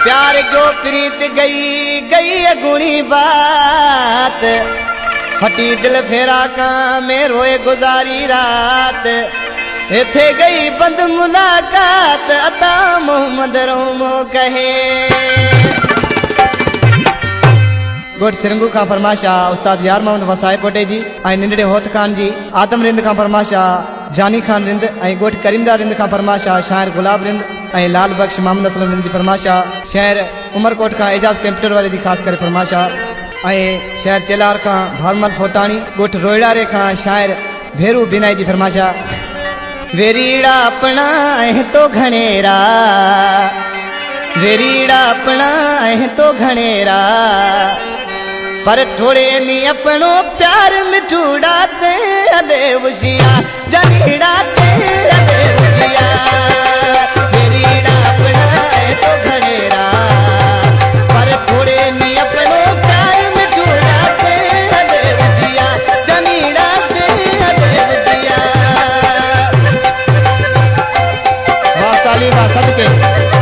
प्यार क्यों प्रीत गई गई अगुणी बात, फटी दिल फेरा का में रोए गुजारी रात, इथे गई बंद मुलाकात अता मोहम्मद रोमो कहे। गोट सिरंगू का फरमाशा उस्ताद यार मोहम्मद वसाए कोटे जी ऐं निंडड़े होत खान जी आदम रिंद का फरमाशा जानी खान रिंद ऐं गोट करीमदार रिंद का फरमाशा शायर गुलाब रिंद ऐं लाल बख्श मोहम्मद असलम रिंद जी फरमाशा शहर उमरकोट का एजाज कंप्यूटर वाले जी खास करे फरमाशा ऐं शहर चेलार का भारमल फोटाणी गोट रोयड़ारे का शायर भेरू बिनाई जी फरमाशा। वेरीड़ा अपना ऐं तो घणेरा, वेरीड़ा अपना ऐं तो घणेरा, पर थोड़े नी अपनो प्यार मिठूड़ा ते अले उजिया जनीड़ा ते अले उजिया। वेरीड़ा अपना ऐं तो घणेरा, पर थोड़े नी अपनो प्यार मिठूड़ा ते अले उजिया जनीड़ा ते अले उजिया। वाह ताली वाह सदके।